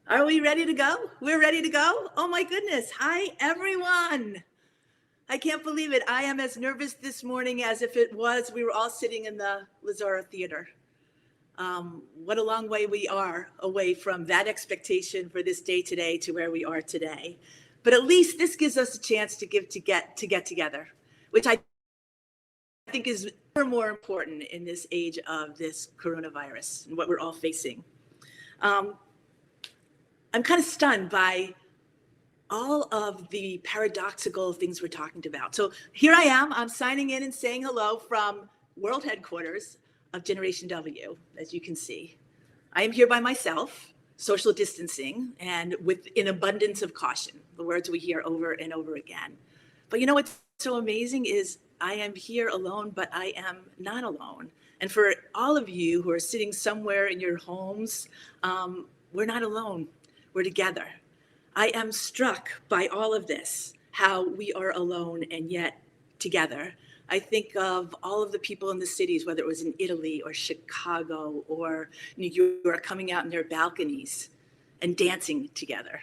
Are we ready to go? We're ready to go? Oh my goodness. Hi, everyone. I can't believe it. I am as nervous this morning as if it was we were all sitting in the Lazara Theater. What a long way we are away from that expectation for this day today to where we are today. But at least this gives us a chance to get together, which I think is more important in this age of this coronavirus and what we're all facing. I'm kind of stunned by all of the paradoxical things we're talking about. So here I am, I'm signing in and saying hello from world headquarters of Generation W, as you can see. I am here by myself, social distancing, and with an abundance of caution, the words we hear over and over again. But you know what's so amazing is I am here alone, but I am not alone. And for all of you who are sitting somewhere in your homes, we're not alone, we're together. I am struck by all of this, how we are alone and yet together. I think of all of the people in the cities, whether it was in Italy or Chicago or New York, coming out in their balconies and dancing together,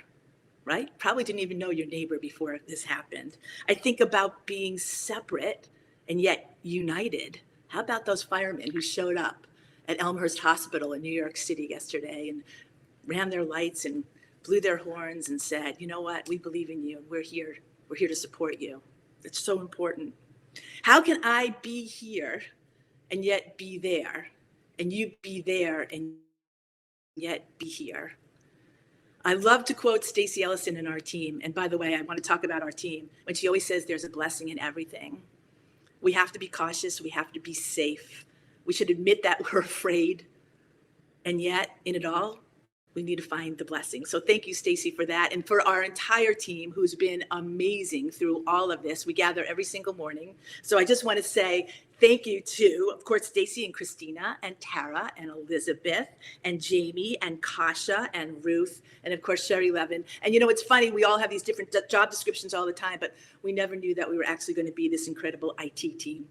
right? Probably didn't even know your neighbor before this happened. I think about being separate and yet united. How about those firemen who showed up at Elmhurst Hospital in New York City yesterday and ran their lights and blew their horns and said, you know what, we believe in you. We're here to support you. It's so important. How can I be here and yet be there, and you be there and yet be here? I love to quote Stacey Ellison in our team. And by the way, I want to talk about our team when she always says there's a blessing in everything. We have to be cautious. We have to be safe. We should admit that we're afraid. And yet in it all, we need to find the blessing. So thank you, Stacey, for that. And for our entire team who's been amazing through all of this. We gather every single morning. So I just want to say thank you to, of course, Stacey and Christina and Tara and Elizabeth and Jamie and Kasha and Ruth and, of course, Sherry Levin. And, you know, it's funny, we all have these different job descriptions all the time, but we never knew that we were actually going to be this incredible IT team.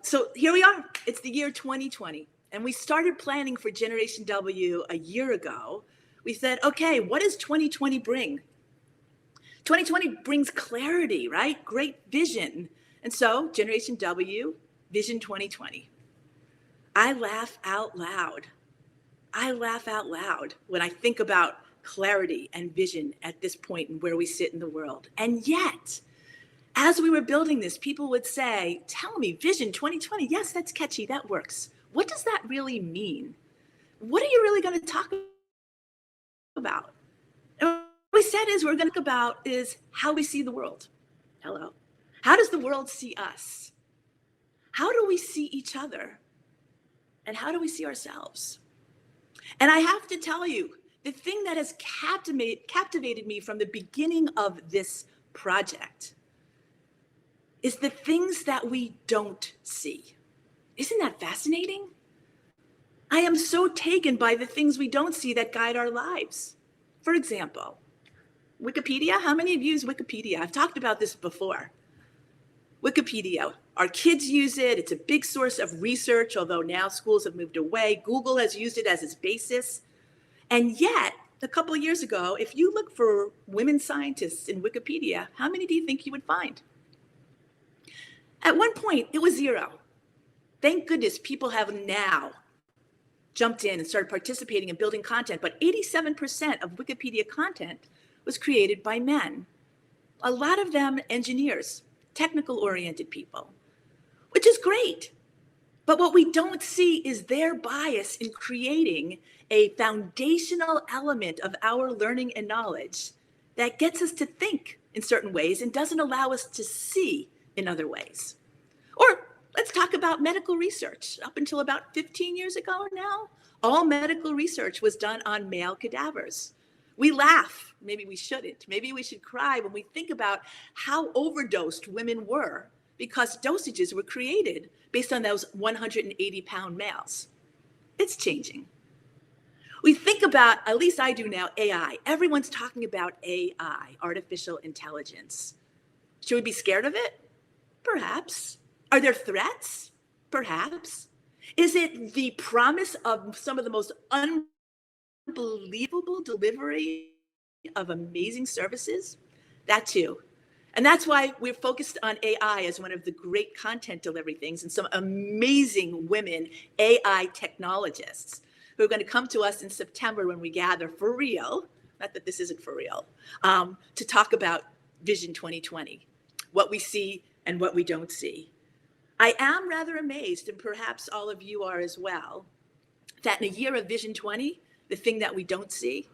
So here we are. It's the year 2020. And we started planning for Generation W a year ago. We said, okay, what does 2020 bring? 2020 brings clarity, right? Great vision. And so Generation W, Vision 2020. I laugh out loud. I laugh out loud when I think about clarity and vision at this point and where we sit in the world. And yet, as we were building this, people would say, tell me, Vision 2020, yes, that's catchy, that works. What does that really mean? What are you really going to talk about? And what we said is we're going to talk about is how we see the world. Hello. How does the world see us? How do we see each other? And how do we see ourselves? And I have to tell you, the thing that has captivated me from the beginning of this project is the things that we don't see. Isn't that fascinating? I am so taken by the things we don't see that guide our lives. For example, Wikipedia. How many of you use Wikipedia? I've talked about this before. Wikipedia, our kids use it. It's a big source of research, although now schools have moved away. Google has used it as its basis. And yet, a couple of years ago, if you look for women scientists in Wikipedia, how many do you think you would find? At one point, it was 0. Thank goodness people have now jumped in and started participating in building content, but 87% of Wikipedia content was created by men. A lot of them engineers, technical-oriented people, which is great. But what we don't see is their bias in creating a foundational element of our learning and knowledge that gets us to think in certain ways and doesn't allow us to see in other ways. Or let's talk about medical research. Up until about 15 years ago now, all medical research was done on male cadavers. We laugh, maybe we shouldn't, maybe we should cry when we think about how overdosed women were because dosages were created based on those 180-pound males. It's changing. We think about, at least I do now, AI. Everyone's talking about AI, artificial intelligence. Should we be scared of it? Perhaps. Are there threats? Perhaps. Is it the promise of some of the most unbelievable delivery of amazing services, that too. And that's why we're focused on AI as one of the great content delivery things, and some amazing women AI technologists who are going to come to us in September when we gather for real, not that this isn't for real, to talk about Vision 2020, what we see and what we don't see. I am rather amazed, and perhaps all of you are as well, that in a year of Vision 20, the thing that we don't see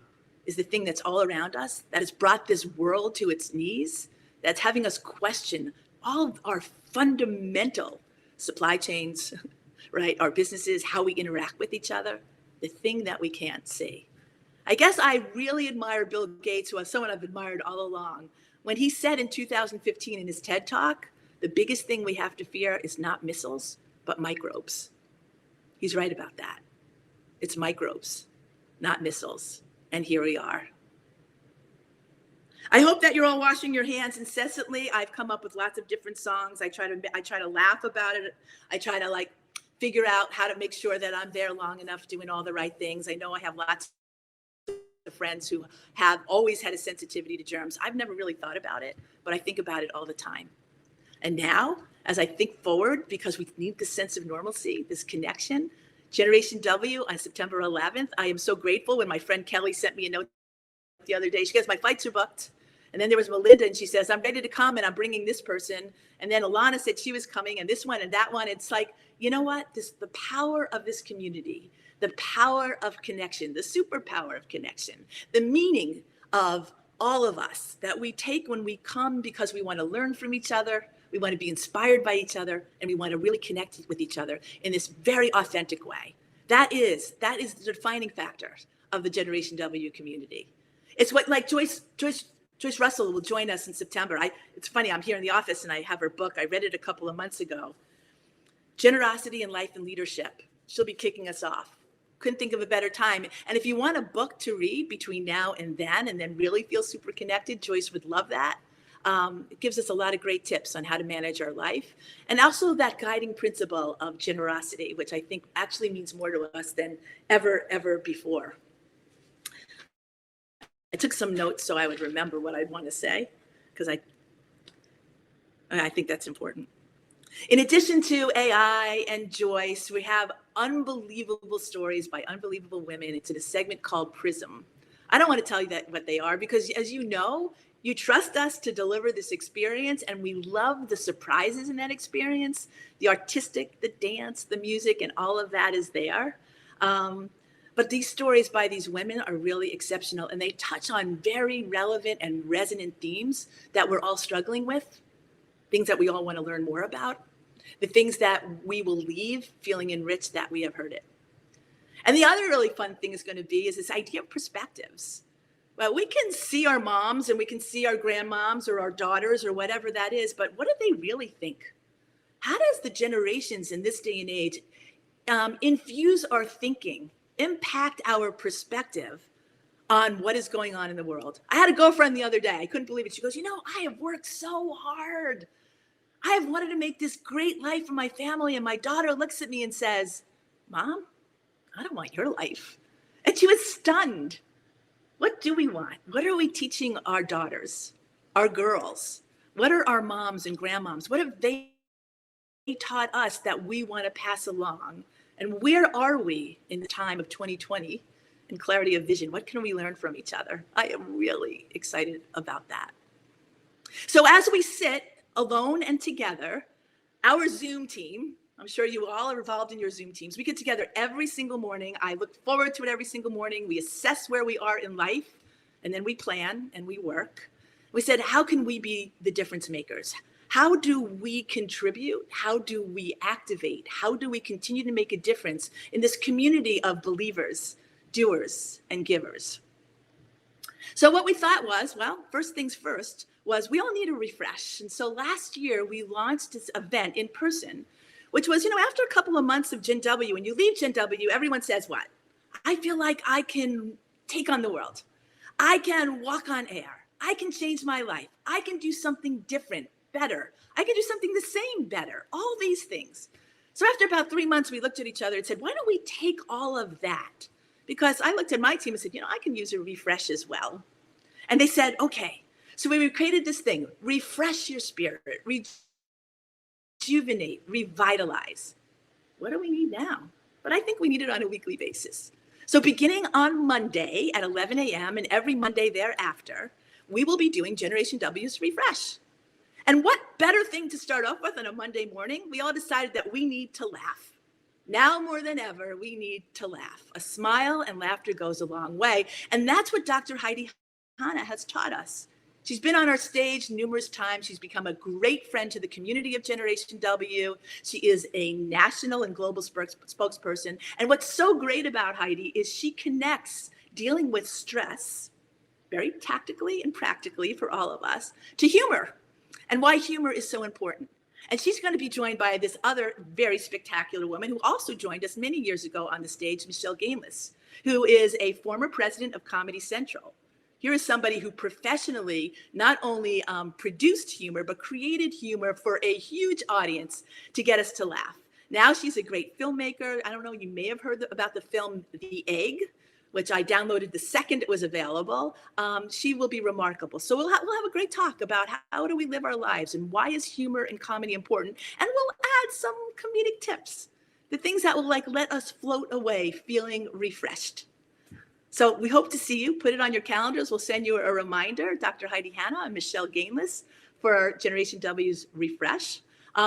is the thing that's all around us, that has brought this world to its knees, that's having us question all of our fundamental supply chains, right? Our businesses, how we interact with each other, the thing that we can't see. I guess I really admire Bill Gates, who is someone I've admired all along, when he said in 2015 in his TED Talk, the biggest thing we have to fear is not missiles, but microbes. He's right about that. It's microbes, not missiles. And here we are. I hope that you're all washing your hands incessantly. I've come up with lots of different songs. I try to laugh about it. I try to figure out how to make sure that I'm there long enough doing all the right things. I know I have lots of friends who have always had a sensitivity to germs. I've never really thought about it, but I think about it all the time. And now, as I think forward, because we need this sense of normalcy, this connection, Generation W on September 11th, I am so grateful when my friend Kelly sent me a note the other day. She goes, my flights are booked. And then there was Melinda, and she says, I'm ready to come, and I'm bringing this person. And then Alana said she was coming, and this one and that one. It's like, you know what? The power of this community, the power of connection, the superpower of connection, the meaning of all of us that we take when we come because we want to learn from each other, we want to be inspired by each other, and we want to really connect with each other in this very authentic way. That is the defining factor of the Generation W community. It's what, like Joyce Russell will join us in September. It's funny, I'm here in the office and I have her book. I read it a couple of months ago. Generosity in Life and Leadership. She'll be kicking us off. Couldn't think of a better time. And if you want a book to read between now and then really feel super connected, Joyce would love that. It gives us a lot of great tips on how to manage our life. And also that guiding principle of generosity, which I think actually means more to us than ever before. I took some notes so I would remember what I'd want to say, because I think that's important. In addition to AI and Joyce, we have unbelievable stories by unbelievable women. It's in a segment called Prism. I don't want to tell you what they are, because as you know, you trust us to deliver this experience, and we love the surprises in that experience, the artistic, the dance, the music, and all of that is there. But these stories by these women are really exceptional, and they touch on very relevant and resonant themes that we're all struggling with, things that we all want to learn more about, the things that we will leave feeling enriched that we have heard it. And the other really fun thing is going to be is this idea of perspectives. Well, we can see our moms and we can see our grandmoms or our daughters or whatever that is, but what do they really think? How does the generations in this day and age infuse our thinking, impact our perspective on what is going on in the world? I had a girlfriend the other day. I couldn't believe it. She goes, I have worked so hard. I have wanted to make this great life for my family. And my daughter looks at me and says, Mom, I don't want your life. And she was stunned. What do we want? What are we teaching our daughters, our girls? What are our moms and grandmoms? What have they taught us that we want to pass along? And where are we in the time of 2020 and clarity of vision? What can we learn from each other? I am really excited about that. So as we sit alone and together, our Zoom team, I'm sure you all are involved in your Zoom teams. We get together every single morning. I look forward to it every single morning. We assess where we are in life, and then we plan and we work. We said, how can we be the difference makers? How do we contribute? How do we activate? How do we continue to make a difference in this community of believers, doers, and givers? So what we thought was, well, first things first, was we all need a refresh. And so last year we launched this event in person, which was, after a couple of months of Gen W, when you leave Gen W, everyone says what? I feel like I can take on the world. I can walk on air. I can change my life. I can do something different, better. I can do something the same, better. All these things. So after about 3 months, we looked at each other and said, why don't we take all of that because I looked at my team and said, I can use a refresh as well. And they said, okay. So we created this thing, refresh your spirit, rejuvenate, revitalize. What do we need now? But I think we need it on a weekly basis. So beginning on Monday at 11 a.m. and every Monday thereafter, we will be doing Generation W's Refresh. And what better thing to start off with on a Monday morning? We all decided that we need to laugh. Now more than ever, we need to laugh. A smile and laughter goes a long way. And that's what Dr. Heidi Hanna has taught us. She's been on our stage numerous times. She's become a great friend to the community of Generation W. She is a national and global spokesperson. And what's so great about Heidi is she connects dealing with stress very tactically and practically for all of us to humor and why humor is so important. And she's going to be joined by this other very spectacular woman who also joined us many years ago on the stage, Michelle Gainless, who is a former president of Comedy Central. Here is somebody who professionally not only produced humor, but created humor for a huge audience to get us to laugh. Now she's a great filmmaker. I don't know, you may have heard about the film The Egg, which I downloaded the second it was available. She will be remarkable. So we'll have a great talk about how do we live our lives and why is humor and comedy important? And we'll add some comedic tips, the things that will let us float away feeling refreshed. So we hope to see you. Put it on your calendars. We'll send you a reminder, Dr. Heidi Hanna and Michelle Gainless for Generation W's Refresh.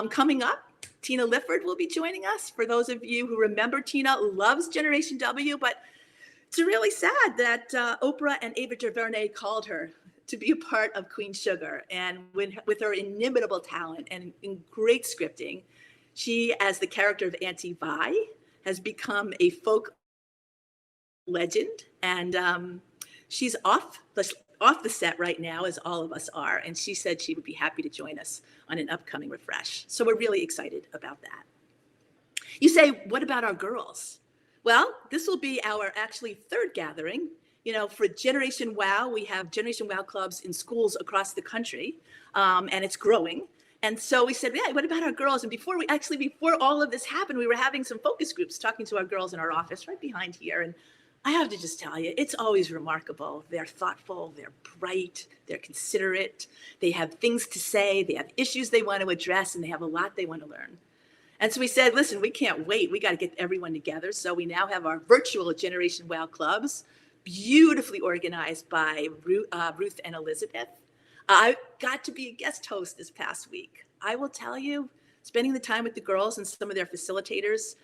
Coming up, Tina Lifford will be joining us. For those of you who remember, Tina loves Generation W, but it's really sad that Oprah and Ava DuVernay called her to be a part of Queen Sugar. And with her inimitable talent and in great scripting, she, as the character of Auntie Vi, has become a folk legend. And she's off the set right now, as all of us are. And she said she would be happy to join us on an upcoming refresh. So we're really excited about that. You say, what about our girls? Well, this will be our actually third gathering. For Generation WOW, we have Generation WOW clubs in schools across the country, and it's growing. And so we said, yeah, what about our girls? And before all of this happened, we were having some focus groups talking to our girls in our office right behind here. And I have to just tell you, it's always remarkable. They're thoughtful, they're bright, they're considerate, they have things to say, they have issues they want to address, and they have a lot they want to learn. And so we said, listen, we can't wait. We got to get everyone together. So we now have our virtual Generation WOW clubs, beautifully organized by Ruth and Elizabeth. I got to be a guest host this past week. I will tell you, spending the time with the girls and some of their facilitators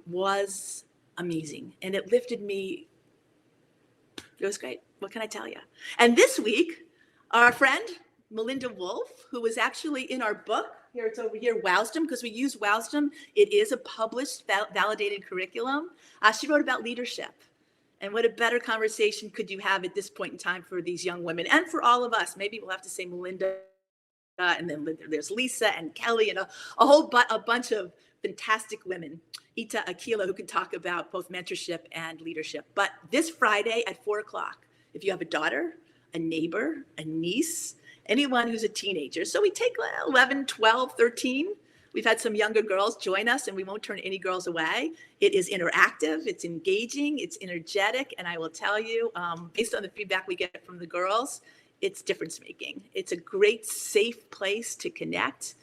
was amazing. And it lifted me. It was great. What can I tell you? And this week, our friend, Melinda Wolf, who was actually in our book, here it's over here, Wowsdom, because we use Wowsdom. It is a published, validated curriculum. She wrote about leadership. And what a better conversation could you have at this point in time for these young women and for all of us? Maybe we'll have to say Melinda, and then there's Lisa and Kelly and a bunch of fantastic women. Ita Akila, who can talk about both mentorship and leadership. But this Friday at 4:00, if you have a daughter, a neighbor, a niece, anyone who's a teenager. So we take 11, 12, 13. We've had some younger girls join us, and we won't turn any girls away. It is interactive, it's engaging, it's energetic, and I will tell you, based on the feedback we get from the girls, it's difference making. It's a great, safe place to connect,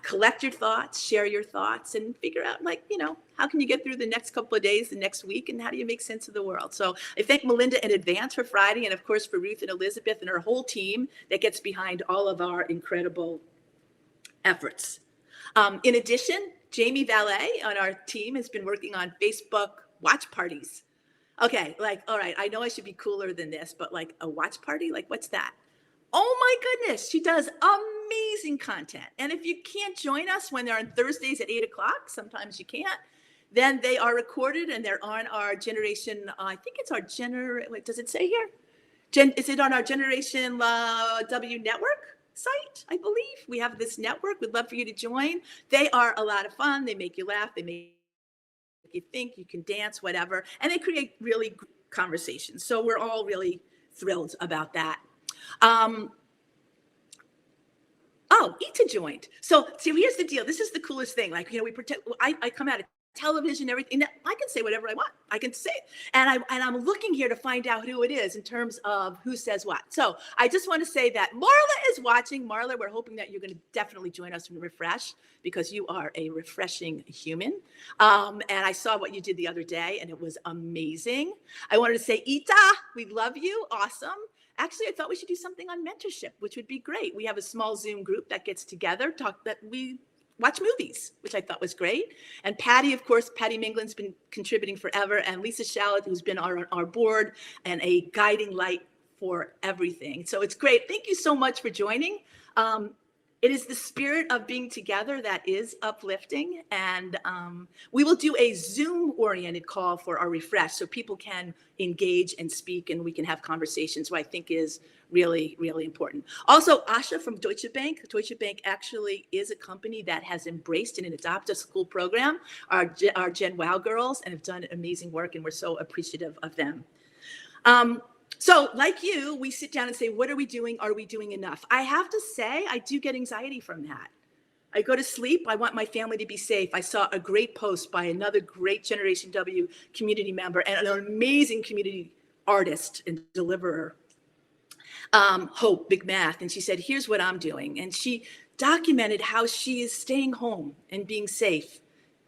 collect your thoughts, share your thoughts, and figure out, how can you get through the next couple of days, the next week, and how do you make sense of the world? So I thank Melinda in advance for Friday, and of course for Ruth and Elizabeth and her whole team that gets behind all of our incredible efforts. In addition, Jamie Valet on our team has been working on Facebook watch parties. Okay, all right, I know I should be cooler than this, but a watch party, what's that? Oh my goodness, she does amazing content. And if you can't join us when they're on Thursdays at 8:00, sometimes you can't, then they are recorded and they're on our Generation, I think it's our wait, does it say here? Is it on our Generation W network site? I believe we have this network. We'd love for you to join. They are a lot of fun. They make you laugh. They make you think, you can dance, whatever. And they create really good conversations. So we're all really thrilled about that. Ita joined. So here's the deal. This is the coolest thing. I come out of television, everything. I can say whatever I want. I can say it. And I'm looking here to find out who it is in terms of who says what. So I just want to say that Marla is watching. Marla, we're hoping that you're going to definitely join us from Refresh, because you are a refreshing human. And I saw what you did the other day, and it was amazing. I wanted to say, Ita, we love you. Awesome. Actually, I thought we should do something on mentorship, which would be great. We have a small Zoom group that gets together, we watch movies, which I thought was great. And Patty, of course, Patty Minglin's been contributing forever, and Lisa Shallot, who's been on our board and a guiding light for everything. So it's great. Thank you so much for joining. It is the spirit of being together that is uplifting. And we will do a Zoom-oriented call for our refresh so people can engage and speak, and we can have conversations, what I think is really, really important. Also, Asha from Deutsche Bank. Deutsche Bank actually is a company that has embraced an Adopt a School program, our Gen Wow girls, and have done amazing work, and we're so appreciative of them. So like you, we sit down and say, what are we doing? Are we doing enough? I have to say, I do get anxiety from that. I go to sleep. I want my family to be safe. I saw a great post by another great Generation W community member and an amazing community artist and deliverer, Hope Big Math. And she said, here's what I'm doing. And she documented how she is staying home and being safe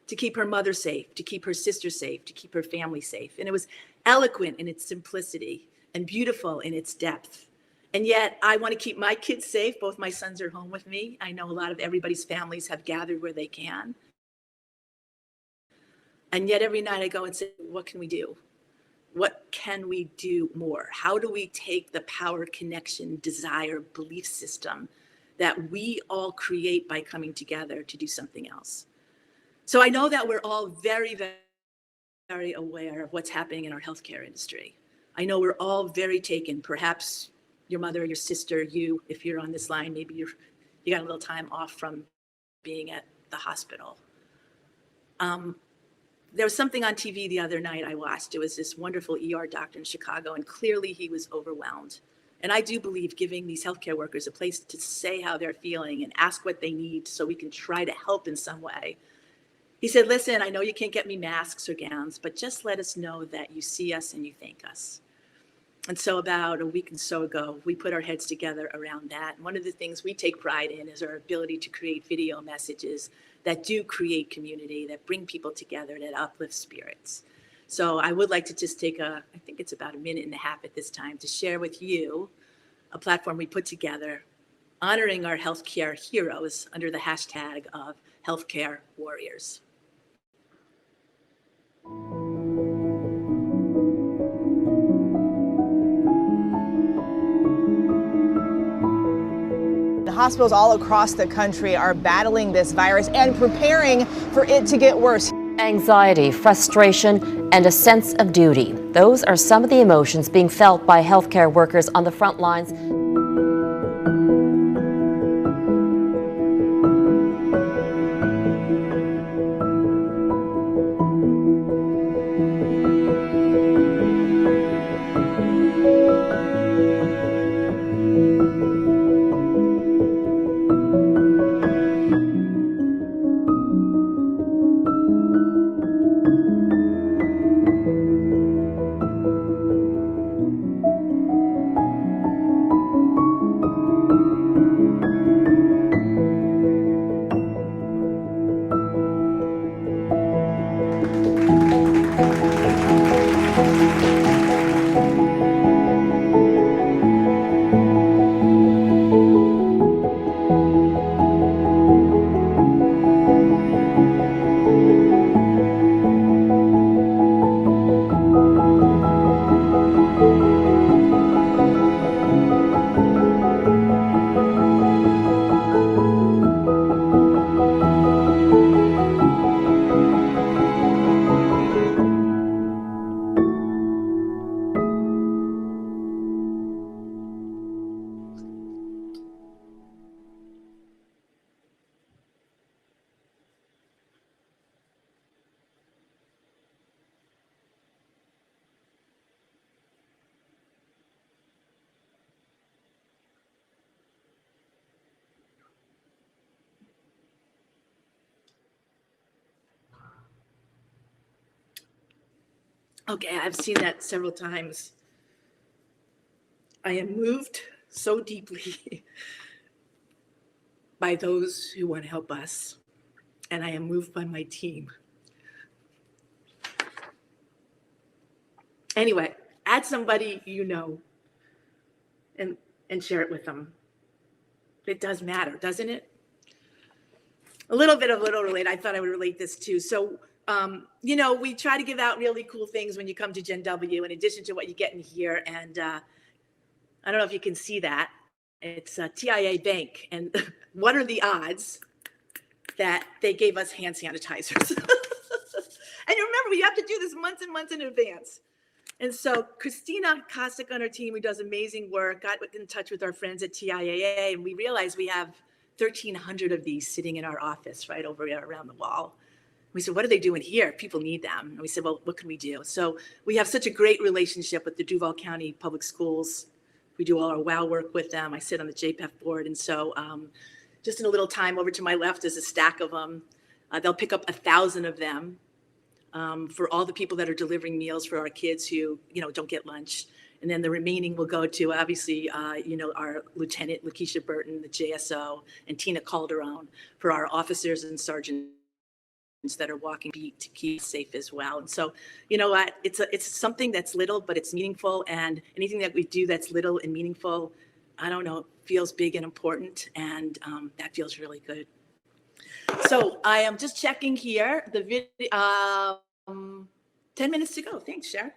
to keep her mother safe, to keep her sister safe, to keep her family safe. And it was eloquent in its simplicity and beautiful in its depth. And yet I want to keep my kids safe. Both my sons are home with me. I know a lot of everybody's families have gathered where they can. And yet every night I go and say, what can we do? What can we do more? How do we take the power, connection, desire, belief system that we all create by coming together to do something else? So I know that we're all very, very, very aware of what's happening in our healthcare industry. I know we're all very taken. Perhaps your mother, your sister, you, if you're on this line, maybe you got a little time off from being at the hospital. There was something on TV the other night I watched. It was this wonderful ER doctor in Chicago, and clearly he was overwhelmed. And I do believe giving these healthcare workers a place to say how they're feeling and ask what they need so we can try to help in some way. He said, listen, I know you can't get me masks or gowns, but just let us know that you see us and you thank us. And so about a week and so ago, we put our heads together around that. And one of the things we take pride in is our ability to create video messages that do create community, that bring people together, that uplift spirits. So I would like to just take I think it's about a minute and a half at this time, to share with you a platform we put together honoring our healthcare heroes under the hashtag of Healthcare Warriors. Hospitals all across the country are battling this virus and preparing for it to get worse. Anxiety, frustration, and a sense of duty. Those are some of the emotions being felt by healthcare workers on the front lines. Okay, I've seen that several times. I am moved so deeply by those who want to help us, and I am moved by my team. Anyway, add somebody you know and share it with them. It does matter, doesn't it? A little bit of little relate. I thought I would relate this too. So, we try to give out really cool things when you come to Gen W, in addition to what you get in here. And I don't know if you can see that. It's TIAA Bank. And what are the odds that they gave us hand sanitizers? And you remember, we have to do this months and months in advance. And so Christina Kostic on our team, who does amazing work, got in touch with our friends at TIAA, and we realized we have 1,300 of these sitting in our office right over around the wall. We said, what are they doing here? People need them. And we said, well, what can we do? So we have such a great relationship with the Duval County Public Schools. We do all our WOW work with them. I sit on the JPEF board. And so just in a little time, over to my left is a stack of them. They'll pick up 1,000 of them. For all the people that are delivering meals for our kids who, don't get lunch. And then the remaining will go to, obviously, our Lieutenant Lakeisha Burton, the JSO, and Tina Calderon for our officers and sergeants that are walking beat to keep safe as well. And so, you know what, it's something that's little, but it's meaningful. And anything that we do that's little and meaningful, I don't know, feels big and important. And that feels really good. So I am just checking here the video. 10 minutes to go. Thanks, Cher.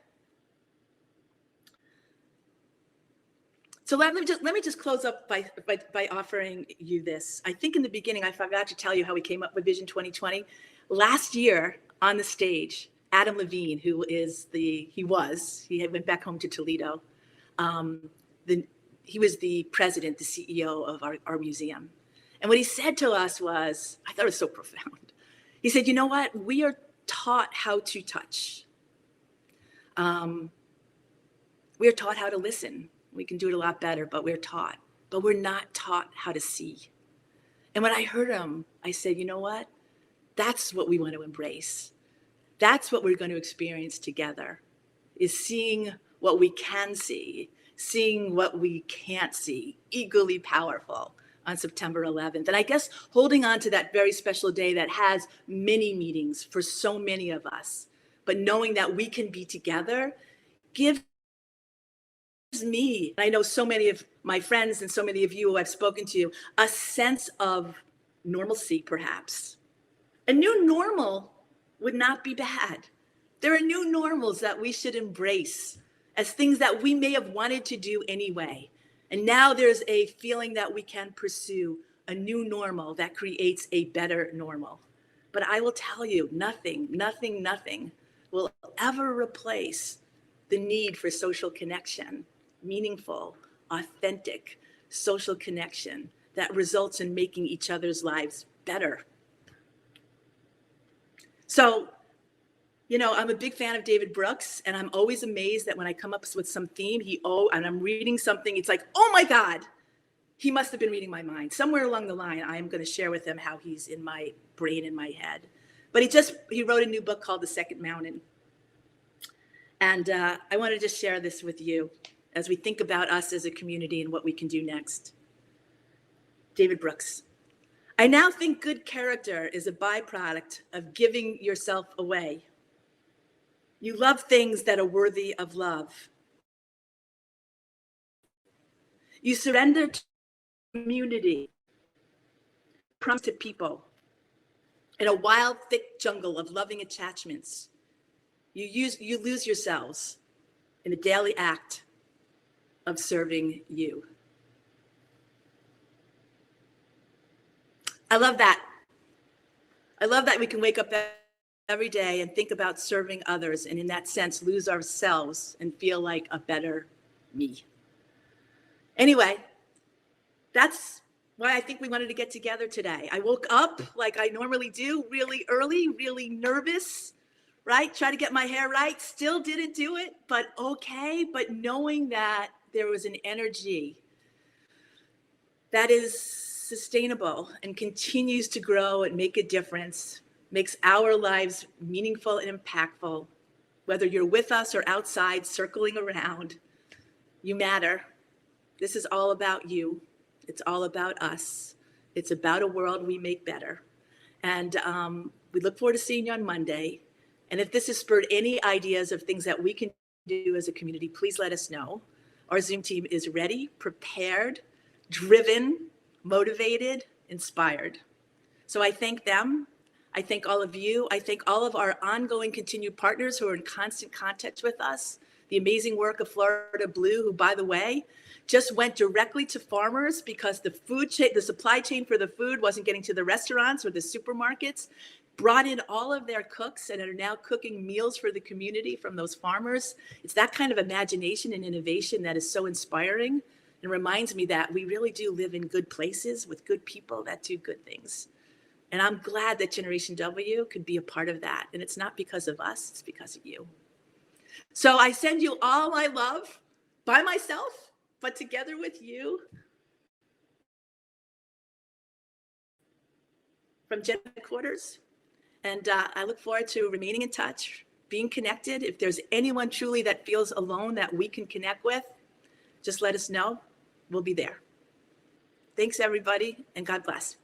So let me just close up by offering you this. I think in the beginning, I forgot to tell you how we came up with Vision 2020. Last year on the stage, Adam Levine, he went back home to Toledo. He was the president, the CEO of our museum. And what he said to us was, I thought it was so profound. He said, you know what? We are taught how to touch. We are taught how to listen. We can do it a lot better, but we're taught. But we're not taught how to see. And when I heard him, I said, you know what? That's what we want to embrace. That's what we're going to experience together, is seeing what we can see, seeing what we can't see, equally powerful on September 11th. And I guess holding on to that very special day that has many meanings for so many of us, but knowing that we can be together gives me, and I know so many of my friends and so many of you who I've spoken to, a sense of normalcy, perhaps. A new normal would not be bad. There are new normals that we should embrace as things that we may have wanted to do anyway. And now there's a feeling that we can pursue a new normal that creates a better normal. But I will tell you, nothing will ever replace the need for social connection, meaningful, authentic social connection that results in making each other's lives better. So, I'm a big fan of David Brooks, and I'm always amazed that when I come up with some theme, and I'm reading something, it's like, oh my God, he must have been reading my mind. Somewhere along the line, I am going to share with him how he's in my brain, in my head. But he wrote a new book called The Second Mountain. And I want to just share this with you as we think about us as a community and what we can do next. David Brooks. I now think good character is a byproduct of giving yourself away. You love things that are worthy of love. You surrender to community, promise to people. In a wild, thick jungle of loving attachments, you lose yourselves in the daily act of serving you. I love that. I love that we can wake up every day and think about serving others, and in that sense, lose ourselves and feel like a better me. Anyway, that's why I think we wanted to get together today. I woke up like I normally do, really early, really nervous, right? Try to get my hair right. Still didn't do it, but okay. But knowing that there was an energy that is sustainable and continues to grow and make a difference, makes our lives meaningful and impactful, Whether you're with us or outside circling around, you matter. This is all about you. It's all about us. It's about a world we make better. And we look forward to seeing you on Monday. And if this has spurred any ideas of things that we can do as a community, please let us know. Our Zoom team is ready, prepared, driven, motivated, inspired. So I thank them. I thank all of you. I thank all of our ongoing continued partners who are in constant contact with us. The amazing work of Florida Blue, who, by the way, just went directly to farmers because the food chain, the supply chain for the food wasn't getting to the restaurants or the supermarkets, brought in all of their cooks and are now cooking meals for the community from those farmers. It's that kind of imagination and innovation that is so inspiring and reminds me that we really do live in good places with good people that do good things. And I'm glad that Generation W could be a part of that. And it's not because of us, it's because of you. So I send you all my love by myself, but together with you from Gen Headquarters. And I look forward to remaining in touch, being connected. If there's anyone truly that feels alone that we can connect with, just let us know. We'll be there. Thanks, everybody, and God bless.